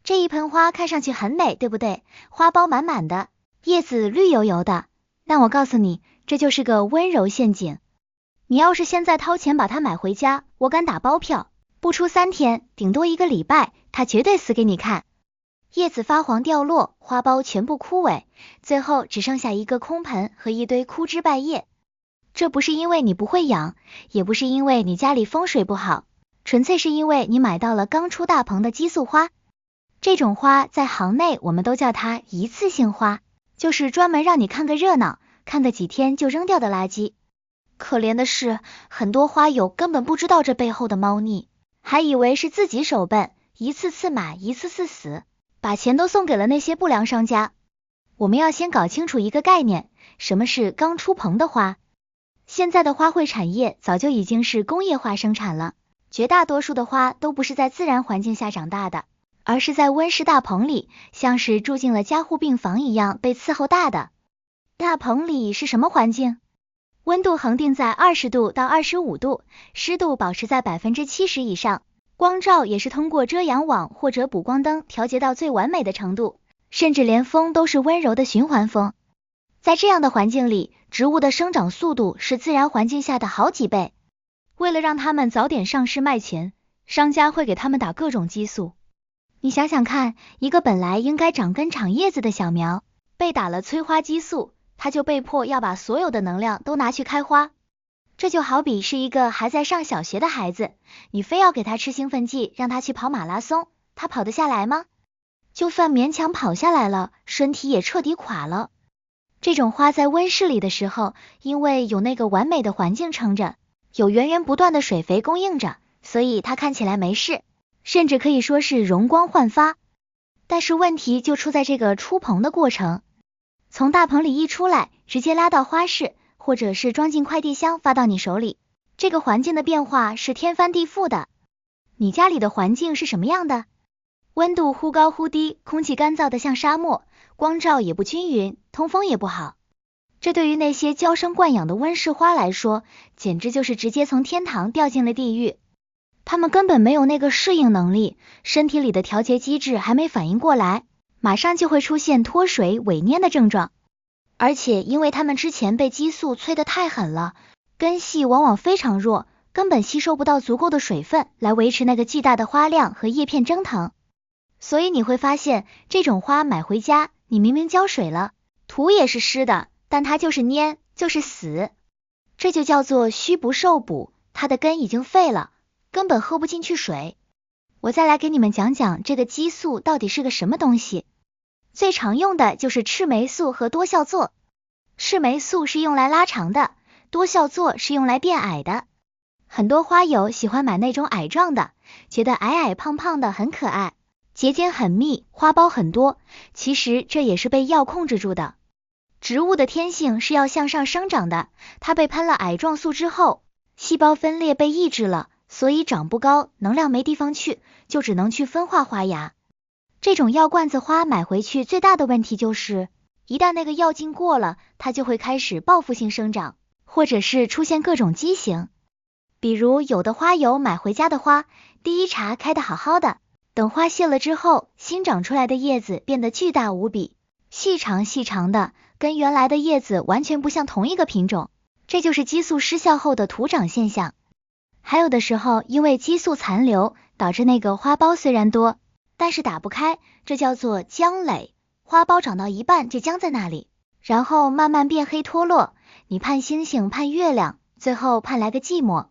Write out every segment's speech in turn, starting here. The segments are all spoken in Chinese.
这一盆花看上去很美，对不对？花苞满满的，叶子绿油油的。但我告诉你，这就是个温柔陷阱。你要是现在掏钱把它买回家，我敢打包票，不出3天，顶多1个礼拜，它绝对死给你看。叶子发黄掉落，花苞全部枯萎，最后只剩下一个空盆和一堆枯枝败叶。这不是因为你不会养，也不是因为你家里风水不好，纯粹是因为你买到了刚出大棚的激素花。这种花在行内我们都叫它一次性花，就是专门让你看个热闹，看个几天就扔掉的垃圾。可怜的是，很多花友根本不知道这背后的猫腻，还以为是自己手笨，一次次买，一次次死，把钱都送给了那些不良商家。我们要先搞清楚一个概念，什么是刚出棚的花？现在的花卉产业早就已经是工业化生产了，绝大多数的花都不是在自然环境下长大的，而是在温室大棚里，像是住进了加护病房一样被伺候大的。大棚里是什么环境？温度恒定在20度到25度，湿度保持在 70% 以上，光照也是通过遮阳网或者补光灯调节到最完美的程度，甚至连风都是温柔的循环风。在这样的环境里，植物的生长速度是自然环境下的好几倍。为了让它们早点上市卖钱，商家会给它们打各种激素。你想想看，一个本来应该长根长叶子的小苗，被打了催花激素，它就被迫要把所有的能量都拿去开花。这就好比是一个还在上小学的孩子，你非要给他吃兴奋剂，让他去跑马拉松，他跑得下来吗？就算勉强跑下来了，身体也彻底垮了。这种花在温室里的时候，因为有那个完美的环境撑着，有源源不断的水肥供应着，所以它看起来没事，甚至可以说是容光焕发。但是问题就出在这个出棚的过程，从大棚里一出来，直接拉到花市，或者是装进快递箱发到你手里，这个环境的变化是天翻地覆的。你家里的环境是什么样的？温度忽高忽低，空气干燥的像沙漠，光照也不均匀，通风也不好。这对于那些娇生惯养的温室花来说，简直就是直接从天堂掉进了地狱。它们根本没有那个适应能力，身体里的调节机制还没反应过来，马上就会出现脱水萎蔫的症状。而且因为它们之前被激素催得太狠了，根系往往非常弱，根本吸收不到足够的水分来维持那个巨大的花量和叶片蒸腾。所以你会发现，这种花买回家，你明明浇水了，土也是湿的，但它就是蔫，就是死。这就叫做虚不受补，它的根已经废了，根本喝不进去水。我再来给你们讲讲这个激素到底是个什么东西。最常用的就是赤霉素和多酵唑。赤霉素是用来拉长的，多酵唑是用来变矮的。很多花友喜欢买那种矮状的，觉得矮矮胖胖的很可爱，节间很密，花苞很多，其实这也是被药控制住的。植物的天性是要向上生长的，它被喷了矮状素之后，细胞分裂被抑制了，所以长不高，能量没地方去，就只能去分化花芽。这种药罐子花买回去最大的问题就是，一旦那个药劲过了，它就会开始报复性生长，或者是出现各种畸形。比如有的花友买回家的花，第一茬开得好好的，等花谢了之后，新长出来的叶子变得巨大无比，细长细长的，跟原来的叶子完全不像同一个品种，这就是激素失效后的徒长现象。还有的时候因为激素残留，导致那个花苞虽然多，但是打不开，这叫做僵蕾，花苞长到一半就僵在那里，然后慢慢变黑脱落，你盼星星盼月亮，最后盼来个寂寞。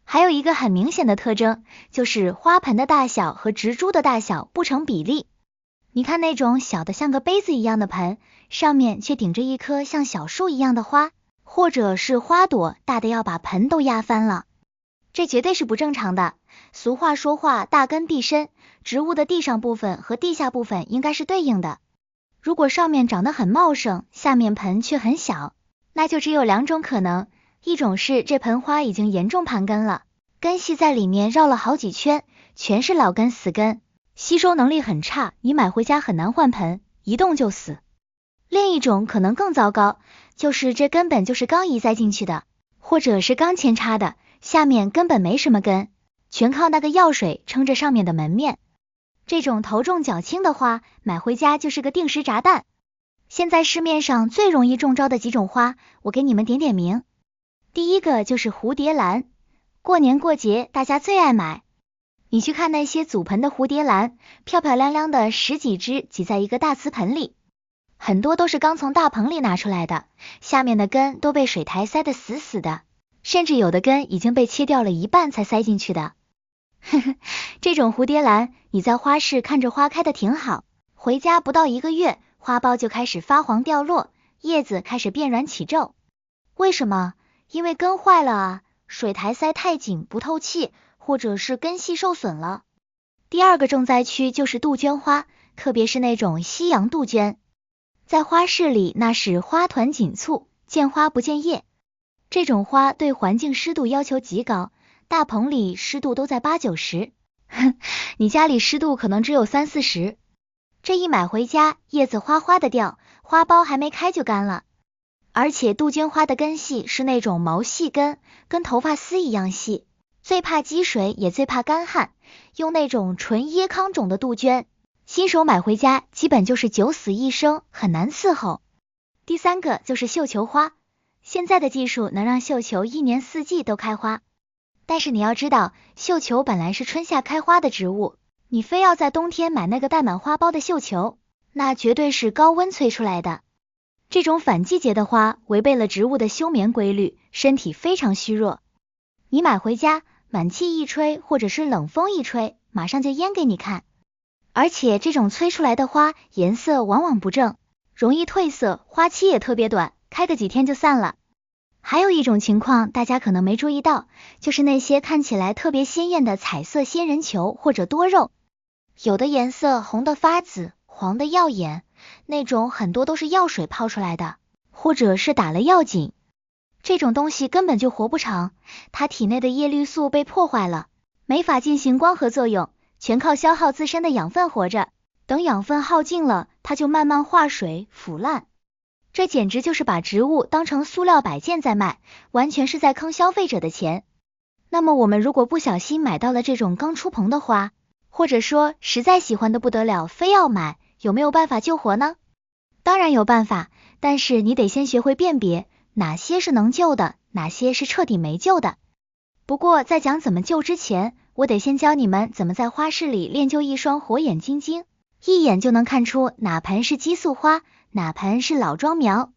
还有一个很明显的特征，就是花盆的大小和植株的大小不成比例。你看那种小的像个杯子一样的盆，上面却顶着一棵像小树一样的花，或者是花朵大的要把盆都压翻了，这绝对是不正常的。俗话说大根必深，植物的地上部分和地下部分应该是对应的。如果上面长得很茂盛，下面盆却很小，那就只有2种可能，一种是这盆花已经严重盘根了，根系在里面绕了好几圈，全是老根死根，吸收能力很差，你买回家很难换盆，一动就死。另一种可能更糟糕，就是这根本就是刚移栽进去的，或者是刚扦插的，下面根本没什么根，全靠那个药水撑着上面的门面。这种头重脚轻的花，买回家就是个定时炸弹。现在市面上最容易中招的几种花，我给你们点点名。第一个就是蝴蝶兰，过年过节大家最爱买。你去看那些组盆的蝴蝶兰，漂漂亮亮的十几只挤在一个大瓷盆里，很多都是刚从大棚里拿出来的，下面的根都被水苔塞得死死的，甚至有的根已经被切掉了一半才塞进去的。这种蝴蝶兰，你在花市看着花开的挺好，回家不到1个月，花苞就开始发黄掉落，叶子开始变软起皱。为什么？因为根坏了啊，水苔塞太紧不透气，或者是根系受损了。第二个重灾区就是杜鹃花，特别是那种西洋杜鹃。在花市里那是花团锦簇，见花不见叶。这种花对环境湿度要求极高，大棚里湿度都在80-90%，你家里湿度可能只有30-40%。这一买回家，叶子哗哗的掉，花苞还没开就干了。而且杜鹃花的根系是那种毛细根，跟头发丝一样细，最怕积水也最怕干旱，用那种纯椰糠种的杜鹃，新手买回家基本就是九死一生，很难伺候。第三个就是绣球花，现在的技术能让绣球1年4季都开花，但是你要知道，绣球本来是春夏开花的植物，你非要在冬天买那个带满花苞的绣球，那绝对是高温催出来的。这种反季节的花违背了植物的休眠规律，身体非常虚弱。你买回家，暖气一吹或者是冷风一吹，马上就蔫给你看。而且这种催出来的花颜色往往不正，容易褪色，花期也特别短，开个几天就散了。还有一种情况大家可能没注意到，就是那些看起来特别鲜艳的彩色仙人球或者多肉，有的颜色红的发紫，黄的耀眼，那种很多都是药水泡出来的，或者是打了药剂。这种东西根本就活不长，它体内的叶绿素被破坏了，没法进行光合作用，全靠消耗自身的养分活着，等养分耗尽了，它就慢慢化水腐烂。这简直就是把植物当成塑料摆件在卖，完全是在坑消费者的钱。那么我们如果不小心买到了这种刚出棚的花，或者说实在喜欢的不得了，非要买，有没有办法救活呢？当然有办法，但是你得先学会辨别哪些是能救的，哪些是彻底没救的。不过在讲怎么救之前，我得先教你们怎么在花市里练就一双火眼金睛，一眼就能看出哪盆是激素花，哪盆是老桩苗。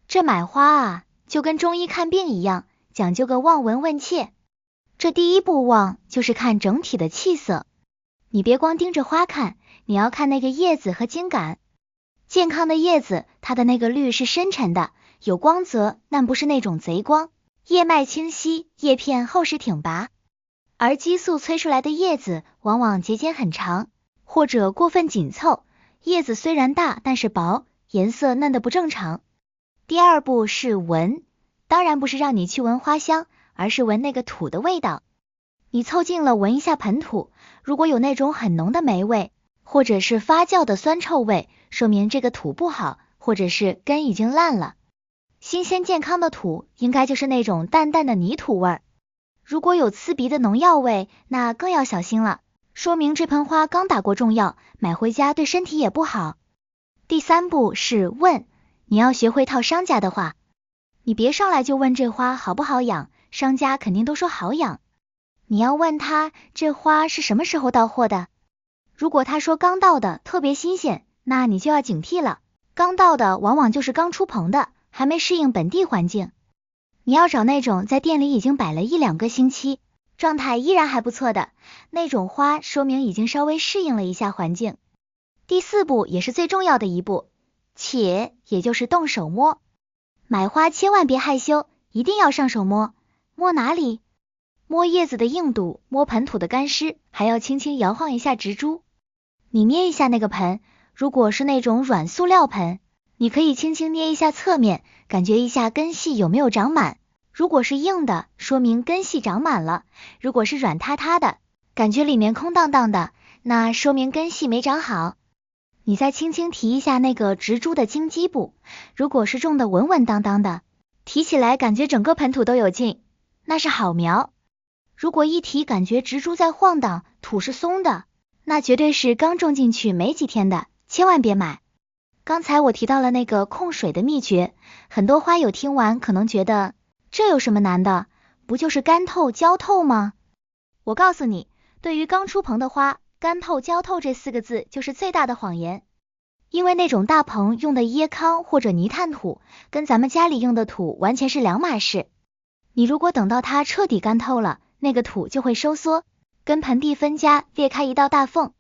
这买花啊，就跟中医看病一样，讲究个望闻问切。这第一步望就是看整体的气色，你别光盯着花看，你要看那个叶子和茎秆。健康的叶子，它的那个绿是深沉的，有光泽，但不是那种贼光，叶脉清晰，叶片厚实挺拔。而激素催出来的叶子往往节间很长，或者过分紧凑，叶子虽然大，但是薄，颜色嫩得不正常。第二步是闻，当然不是让你去闻花香，而是闻那个土的味道。你凑近了闻一下盆土，如果有那种很浓的霉味，或者是发酵的酸臭味，说明这个土不好，或者是根已经烂了。新鲜健康的土应该就是那种淡淡的泥土味，如果有刺鼻的农药味，那更要小心了，说明这盆花刚打过重药，买回家对身体也不好。第三步是问，你要学会套商家的话，你别上来就问这花好不好养，商家肯定都说好养。你要问他这花是什么时候到货的，如果他说刚到的，特别新鲜，那你就要警惕了，刚到的往往就是刚出棚的，还没适应本地环境。你要找那种在店里已经摆了1-2个星期，状态依然还不错的，那种花说明已经稍微适应了一下环境。第四步也是最重要的一步，也就是动手摸。买花千万别害羞，一定要上手摸。摸哪里？摸叶子的硬度，摸盆土的干湿，还要轻轻摇晃一下植株。你捏一下那个盆，如果是那种软塑料盆，你可以轻轻捏一下侧面，感觉一下根系有没有长满。如果是硬的，说明根系长满了；如果是软塌塌的，感觉里面空荡荡的，那说明根系没长好。你再轻轻提一下那个植株的茎基部，如果是种的稳稳当当的，提起来感觉整个盆土都有劲，那是好苗。如果一提感觉植株在晃荡，土是松的，那绝对是刚种进去没几天的，千万别买。刚才我提到了那个控水的秘诀，很多花友听完可能觉得这有什么难的，不就是干透浇透吗？我告诉你，对于刚出棚的花，干透浇透这4个字就是最大的谎言。因为那种大棚用的椰糠或者泥炭土，跟咱们家里用的土完全是两码事。你如果等到它彻底干透了，那个土就会收缩，跟盆地分家，裂开一道大缝。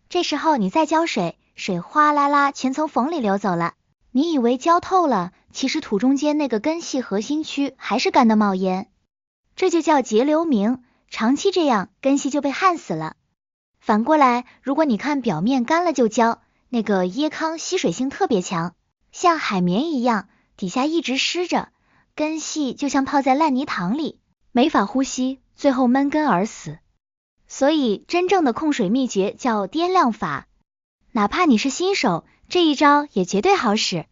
这时候你再浇水，水哗啦啦全从缝里流走了。你以为浇透了，其实土中间那个根系核心区还是干的冒烟。这就叫结流明，长期这样，根系就被焊死了。反过来，如果你看表面干了就浇，那个椰糠吸水性特别强，像海绵一样，底下一直湿着，根系就像泡在烂泥塘里，没法呼吸，最后闷根而死。所以真正的控水秘诀叫掂量法，哪怕你是新手，这一招也绝对好使。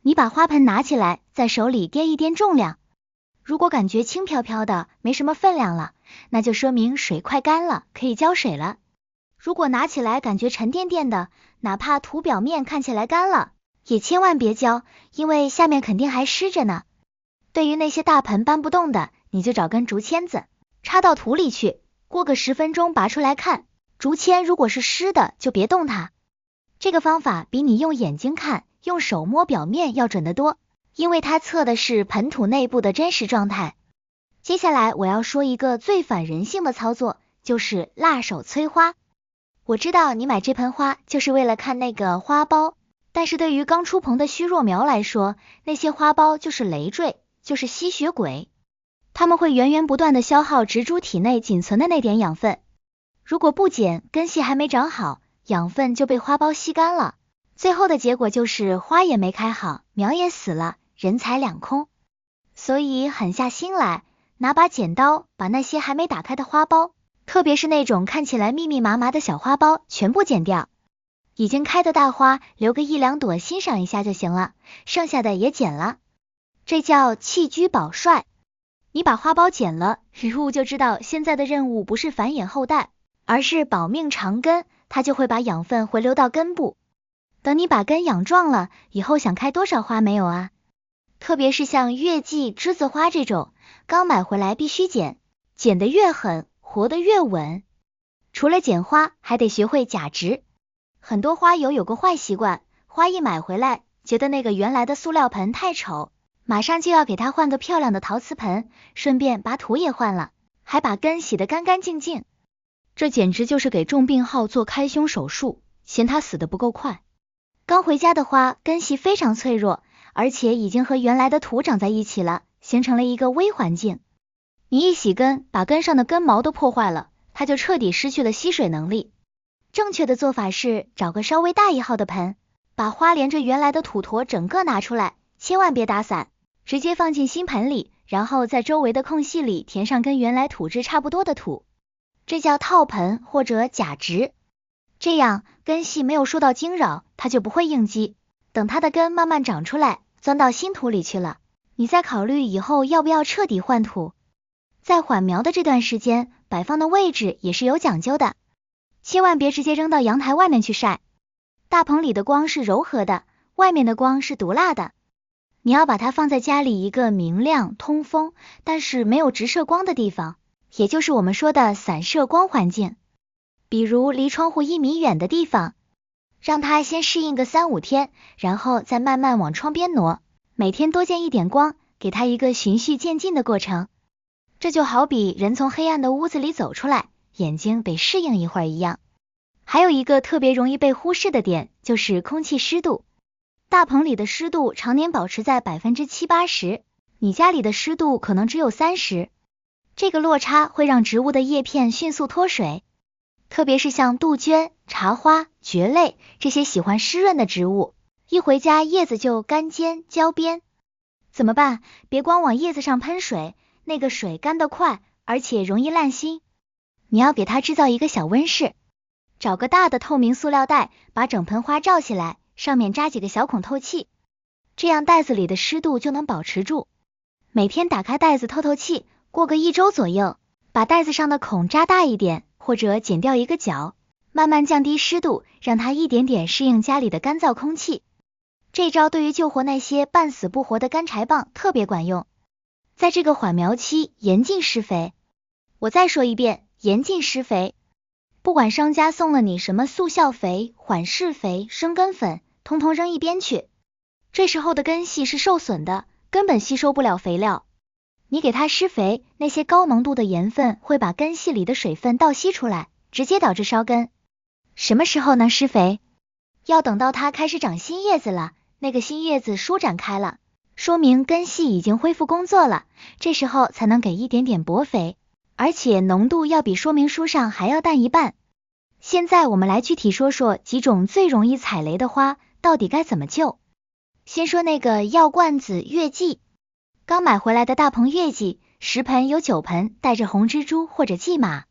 你把花盆拿起来，在手里掂一掂重量，如果感觉轻飘飘的，没什么分量了，那就说明水快干了，可以浇水了。如果拿起来感觉沉甸甸的，哪怕土表面看起来干了，也千万别浇，因为下面肯定还湿着呢。对于那些大盆搬不动的，你就找根竹签子，插到土里去，过个10分钟拔出来看，竹签如果是湿的，就别动它。这个方法比你用眼睛看，用手摸表面要准得多，因为它测的是盆土内部的真实状态。接下来我要说一个最反人性的操作，就是辣手催花。我知道你买这盆花就是为了看那个花苞，但是对于刚出棚的虚弱苗来说，那些花苞就是累赘，就是吸血鬼，它们会源源不断的消耗植株体内仅存的那点养分，如果不减，根系还没长好，养分就被花苞吸干了，最后的结果就是花也没开好，苗也死了，人财两空。所以狠下心来，拿把剪刀把那些还没打开的花苞，特别是那种看起来密密麻麻的小花苞全部剪掉，已经开的大花留个1-2朵欣赏一下就行了，剩下的也剪了。这叫弃车保帅。你把花苞剪了，植物就知道现在的任务不是繁衍后代，而是保命长根，它就会把养分回流到根部。等你把根养壮了，以后想开多少花没有啊？特别是像月季、栀子花这种，刚买回来必须剪，剪得越狠，活得越稳。除了剪花，还得学会假植。很多花友有个坏习惯，花一买回来，觉得那个原来的塑料盆太丑，马上就要给它换个漂亮的陶瓷盆，顺便把土也换了，还把根洗得干干净净。这简直就是给重病号做开胸手术，嫌它死得不够快。刚回家的花根系非常脆弱，而且已经和原来的土长在一起了，形成了一个微环境。你一洗根，把根上的根毛都破坏了，它就彻底失去了吸水能力。正确的做法是找个稍微大1号的盆，把花连着原来的土坨整个拿出来，千万别打散，直接放进新盆里，然后在周围的空隙里填上跟原来土质差不多的土，这叫套盆或者假植。这样根系没有受到惊扰，它就不会应激，等它的根慢慢长出来，钻到新土里去了，你再考虑以后要不要彻底换土。在缓苗的这段时间，摆放的位置也是有讲究的，千万别直接扔到阳台外面去晒。大棚里的光是柔和的，外面的光是毒辣的，你要把它放在家里一个明亮通风，但是没有直射光的地方，也就是我们说的散射光环境，比如离窗户1米远的地方，让它先适应个3-5天，然后再慢慢往窗边挪，每天多见一点光，给它一个循序渐进的过程。这就好比人从黑暗的屋子里走出来，眼睛得适应一会儿一样。还有一个特别容易被忽视的点，就是空气湿度。大棚里的湿度常年保持在70-80%，你家里的湿度可能只有30%，这个落差会让植物的叶片迅速脱水，特别是像杜鹃、茶花、蕨类这些喜欢湿润的植物，一回家叶子就干尖焦边。怎么办？别光往叶子上喷水，那个水干得快，而且容易烂心。你要给它制造一个小温室，找个大的透明塑料袋，把整盆花罩起来，上面扎几个小孔透气，这样袋子里的湿度就能保持住。每天打开袋子透透气，过个1周左右，把袋子上的孔扎大一点，或者剪掉一个角，慢慢降低湿度，让它一点点适应家里的干燥空气。这招对于救活那些半死不活的干柴棒特别管用。在这个缓苗期，严禁施肥。我再说一遍，严禁施肥。不管商家送了你什么速效肥、缓释肥、生根粉，通通扔一边去。这时候的根系是受损的，根本吸收不了肥料。你给它施肥，那些高浓度的盐分会把根系里的水分倒吸出来，直接导致烧根。什么时候能施肥？要等到它开始长新叶子了，那个新叶子舒展开了，说明根系已经恢复工作了，这时候才能给一点点薄肥，而且浓度要比说明书上还要淡一半。现在我们来具体说说几种最容易踩雷的花到底该怎么救。先说那个药罐子月季。刚买回来的大棚月季，10盆有9盆带着红蜘蛛或者蓟马。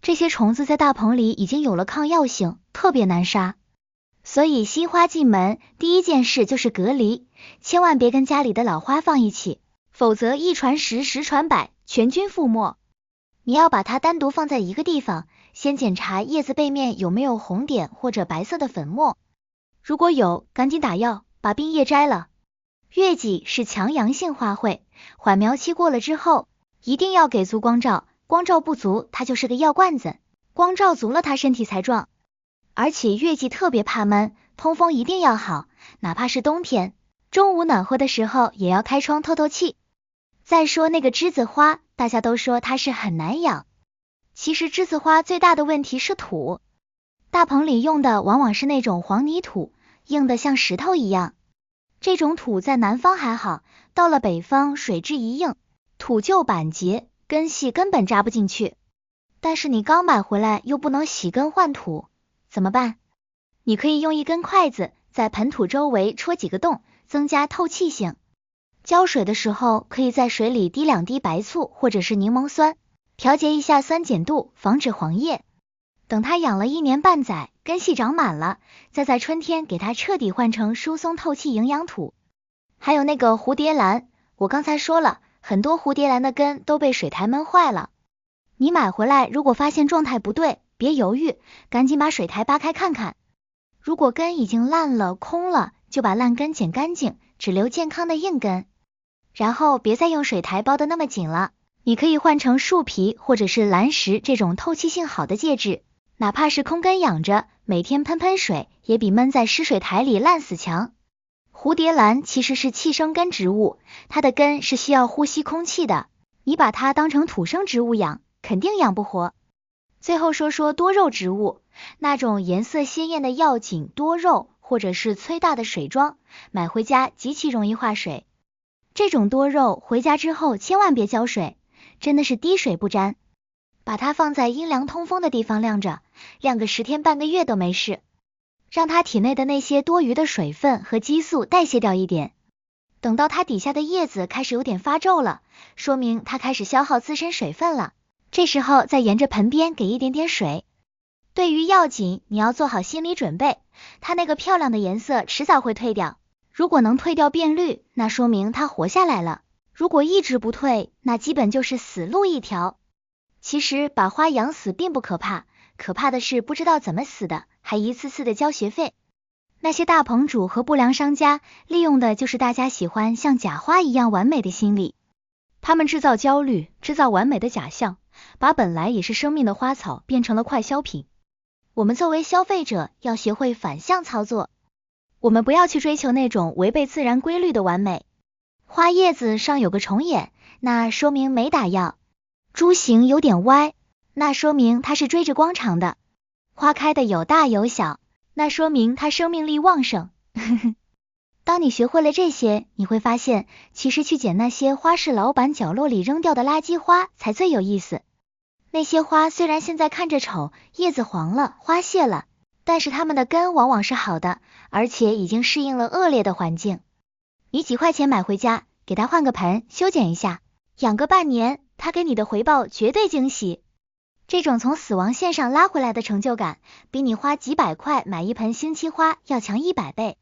这些虫子在大棚里已经有了抗药性，特别难杀。所以新花进门，第一件事就是隔离，千万别跟家里的老花放一起，否则1传10，10传100，全军覆没。你要把它单独放在一个地方，先检查叶子背面有没有红点或者白色的粉末，如果有，赶紧打药，把病叶摘了。月季是强阳性花卉，缓苗期过了之后，一定要给足光照，光照不足，它就是个药罐子，光照足了它身体才壮。而且月季特别怕闷，通风一定要好，哪怕是冬天，中午暖和的时候也要开窗透透气。再说那个栀子花，大家都说它是很难养，其实栀子花最大的问题是土，大棚里用的往往是那种黄泥土，硬的像石头一样。这种土在南方还好，到了北方水质一硬，土就板结，根系根本扎不进去。但是你刚买回来又不能洗根换土，怎么办？你可以用一根筷子在盆土周围戳几个洞，增加透气性。浇水的时候可以在水里滴2滴白醋或者是柠檬酸，调节一下酸碱度，防止黄叶。等它养了1年半载，根系长满了，再在春天给它彻底换成疏松透气营养土。还有那个蝴蝶兰，我刚才说了，很多蝴蝶兰的根都被水苔闷坏了。你买回来如果发现状态不对，别犹豫，赶紧把水苔扒开看看。如果根已经烂了、空了，就把烂根剪干净，只留健康的硬根。然后别再用水苔包得那么紧了，你可以换成树皮或者是蓝石这种透气性好的介质。哪怕是空根养着，每天喷喷水，也比闷在湿水苔里烂死强。蝴蝶兰其实是气生根植物，它的根是需要呼吸空气的，你把它当成土生植物养，肯定养不活。最后说说多肉植物，那种颜色鲜艳的药锦多肉，或者是催大的水桩，买回家极其容易化水。这种多肉回家之后千万别浇水，真的是滴水不沾。把它放在阴凉通风的地方晾着，晾个10天半个月都没事，让它体内的那些多余的水分和激素代谢掉一点。等到它底下的叶子开始有点发皱了，说明它开始消耗自身水分了，这时候再沿着盆边给一点点水。对于药锦，你要做好心理准备，它那个漂亮的颜色迟早会退掉，如果能退掉变绿，那说明它活下来了，如果一直不退，那基本就是死路一条。其实把花养死并不可怕，可怕的是不知道怎么死的，还一次次的交学费。那些大棚主和不良商家利用的就是大家喜欢像假花一样完美的心理，他们制造焦虑，制造完美的假象，把本来也是生命的花草变成了快消品。我们作为消费者要学会反向操作，我们不要去追求那种违背自然规律的完美。花叶子上有个虫眼，那说明没打药。株形有点歪，那说明它是追着光长的。花开的有大有小，那说明它生命力旺盛。当你学会了这些，你会发现，其实去捡那些花市老板角落里扔掉的垃圾花才最有意思。那些花虽然现在看着丑，叶子黄了，花谢了，但是它们的根往往是好的，而且已经适应了恶劣的环境。你几块钱买回家，给它换个盆，修剪一下，养个半年，它给你的回报绝对惊喜。这种从死亡线上拉回来的成就感，比你花几百块买一盆星期花要强100倍。